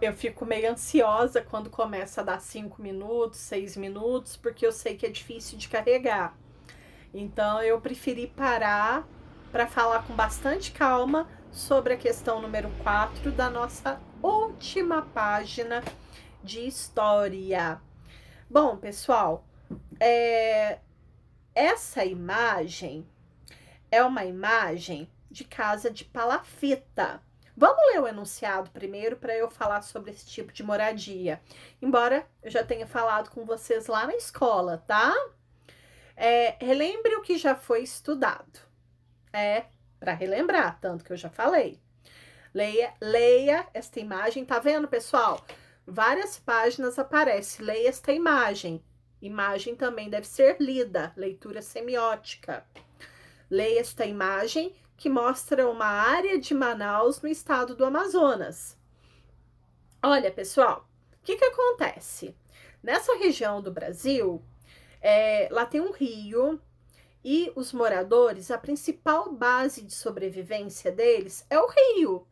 Eu fico meio ansiosa quando começa a dar 5 minutos, 6 minutos, porque eu sei que é difícil de carregar. Então eu preferi parar para falar com bastante calma sobre a questão número 4 da nossa última página de história. Bom, pessoal, essa imagem é uma imagem de casa de palafita. Vamos ler o enunciado primeiro para eu falar sobre esse tipo de moradia. Embora eu já tenha falado com vocês lá na escola, tá? Relembre o que já foi estudado. Para relembrar, tanto que eu já falei. Leia esta imagem. Tá vendo, pessoal? Várias páginas aparece. Leia esta imagem. Imagem também deve ser lida. Leitura semiótica. Leia esta imagem que mostra uma área de Manaus no estado do Amazonas. Olha, pessoal, o que acontece? Nessa região do Brasil, lá tem um rio e os moradores, a principal base de sobrevivência deles é o rio.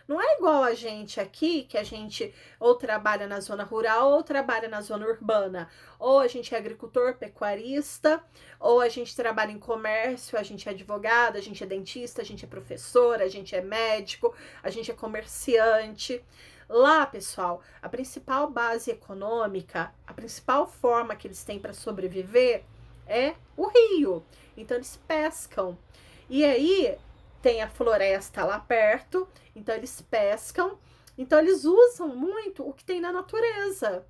Não é igual a gente aqui, que a gente ou trabalha na zona rural ou trabalha na zona urbana. Ou a gente é agricultor, pecuarista, ou a gente trabalha em comércio, a gente é advogado, a gente é dentista, a gente é professor, a gente é médico, a gente é comerciante. Lá, pessoal, a principal base econômica, a principal forma que eles têm para sobreviver é o rio. Então eles pescam. E aí tem a floresta lá perto, então eles pescam. Então eles usam muito o que tem na natureza.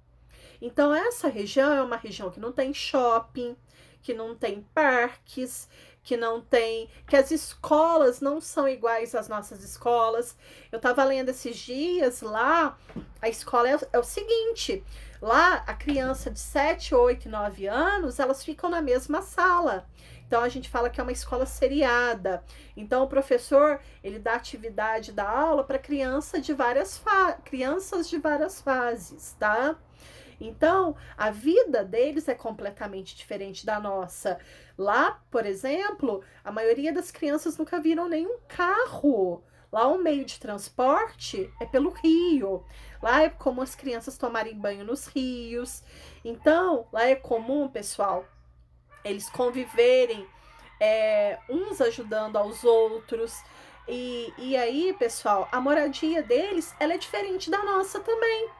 Então essa região é uma região que não tem shopping, que não tem parques, que as escolas não são iguais às nossas escolas. Eu estava lendo esses dias lá, a escola é o seguinte, lá a criança de 7, 8 e 9 anos, elas ficam na mesma sala. Então a gente fala que é uma escola seriada. Então o professor, ele dá atividade da aula para crianças de várias fases, tá? Então, a vida deles é completamente diferente da nossa. Lá, por exemplo, a maioria das crianças nunca viram nenhum carro. Lá, o meio de transporte é pelo rio. Lá é comum as crianças tomarem banho nos rios. Então, lá é comum, pessoal, eles conviverem uns ajudando aos outros. E aí, pessoal, a moradia deles, ela é diferente da nossa também.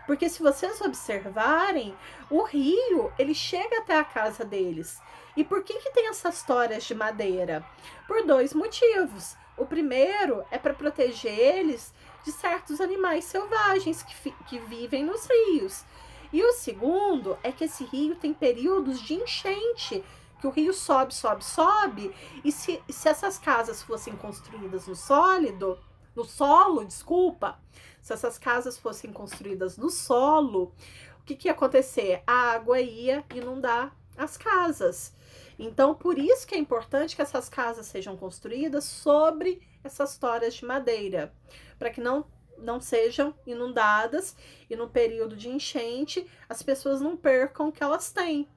Porque se vocês observarem, o rio, ele chega até a casa deles. E por que tem essas toras de madeira? Por dois motivos. O primeiro é para proteger eles de certos animais selvagens que vivem nos rios. E o segundo é que esse rio tem períodos de enchente, que o rio sobe, sobe, sobe, e se essas casas fossem construídas no solo, desculpa, se essas casas fossem construídas no solo, o que ia acontecer? A água ia inundar as casas. Então, por isso que é importante que essas casas sejam construídas sobre essas toras de madeira, para que não sejam inundadas e no período de enchente as pessoas não percam o que elas têm.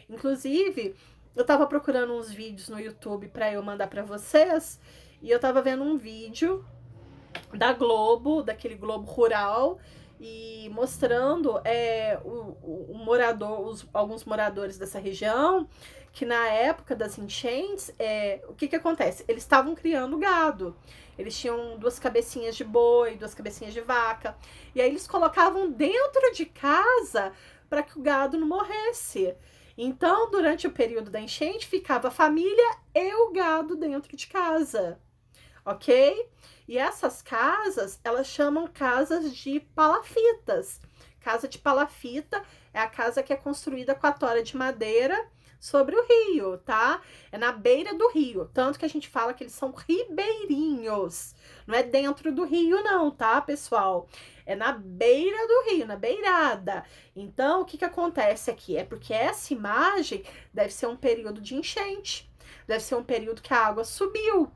Inclusive, eu tava procurando uns vídeos no YouTube para eu mandar para vocês e eu tava vendo um vídeo da Globo, daquele Globo Rural, e mostrando alguns moradores dessa região, que na época das enchentes, o que acontece? Eles estavam criando gado. Eles tinham 2 cabecinhas de boi, 2 cabecinhas de vaca, e aí eles colocavam dentro de casa para que o gado não morresse. Então, durante o período da enchente, ficava a família e o gado dentro de casa, ok? E essas casas, elas chamam casas de palafitas. Casa de palafita é a casa que é construída com a tora de madeira sobre o rio, tá? É na beira do rio, tanto que a gente fala que eles são ribeirinhos. Não é dentro do rio não, tá, pessoal? É na beira do rio, na beirada. Então, o que acontece aqui? É porque essa imagem deve ser um período de enchente. Deve ser um período que a água subiu.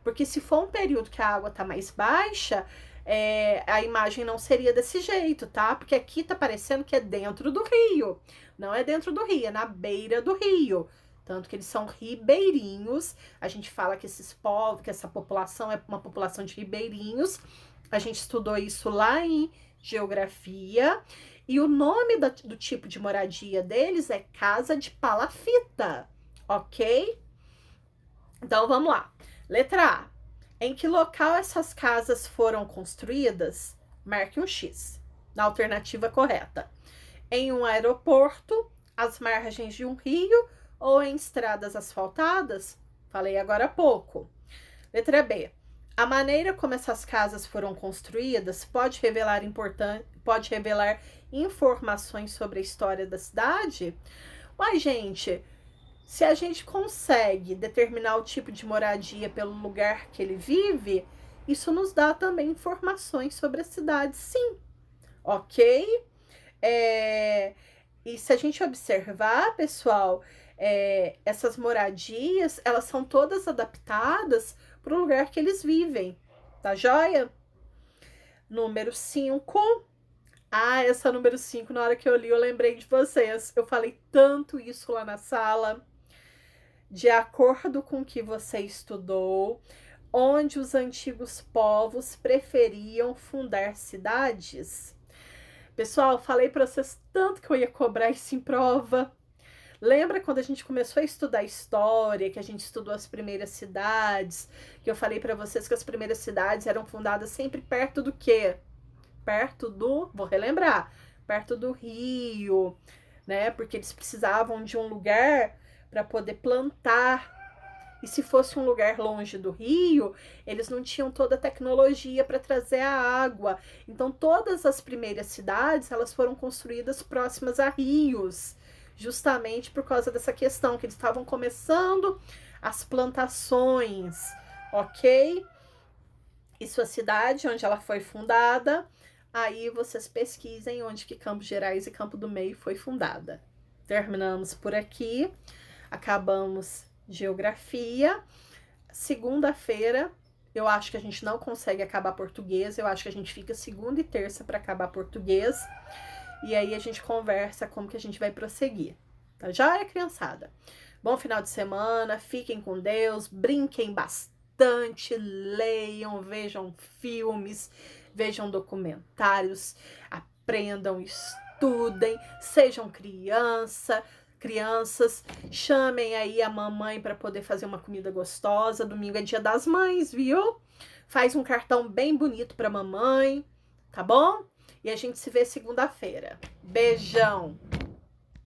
Porque se for um período que a água tá mais baixa, a imagem não seria desse jeito, tá? Porque aqui tá parecendo que é dentro do rio. Não é dentro do rio, é na beira do rio. Tanto que eles são ribeirinhos. A gente fala que esses povos, que essa população é uma população de ribeirinhos. A gente estudou isso lá em geografia. E o nome do tipo de moradia deles é casa de palafita, ok? Então, vamos lá. Letra A. Em que local essas casas foram construídas? Marque um X. Na alternativa correta. Em um aeroporto, às margens de um rio ou em estradas asfaltadas? Falei agora há pouco. Letra B. A maneira como essas casas foram construídas pode revelar informações sobre a história da cidade? Uai, gente, se a gente consegue determinar o tipo de moradia pelo lugar que ele vive, isso nos dá também informações sobre a cidade, sim. Ok? E se a gente observar, pessoal, essas moradias, elas são todas adaptadas para o lugar que eles vivem, tá joia? Número 5. Essa número 5, na hora que eu li, eu lembrei de vocês. Eu falei tanto isso lá na sala. De acordo com o que você estudou, onde os antigos povos preferiam fundar cidades? Pessoal, falei para vocês tanto que eu ia cobrar isso em prova. Lembra quando a gente começou a estudar história, que a gente estudou as primeiras cidades, que eu falei para vocês que as primeiras cidades eram fundadas sempre perto do quê? Vou relembrar, perto do rio, né? Porque eles precisavam de um lugar para poder plantar. E se fosse um lugar longe do rio, eles não tinham toda a tecnologia para trazer a água. Então, todas as primeiras cidades, elas foram construídas próximas a rios, justamente por causa dessa questão, que eles estavam começando as plantações, ok? E sua cidade, onde ela foi fundada, aí vocês pesquisem onde que Campos Gerais e Campo do Meio foi fundada. Terminamos por aqui, acabamos geografia. Segunda-feira, eu acho que a gente não consegue acabar português, eu acho que a gente fica segunda e terça para acabar português, e aí a gente conversa como que a gente vai prosseguir, tá joia, criançada? Bom final de semana, fiquem com Deus, brinquem bastante, leiam, vejam filmes, vejam documentários, aprendam, estudem, sejam crianças, chamem aí a mamãe para poder fazer uma comida gostosa. Domingo é Dia das Mães, viu? Faz um cartão bem bonito para mamãe, tá bom? E a gente se vê segunda-feira. Beijão!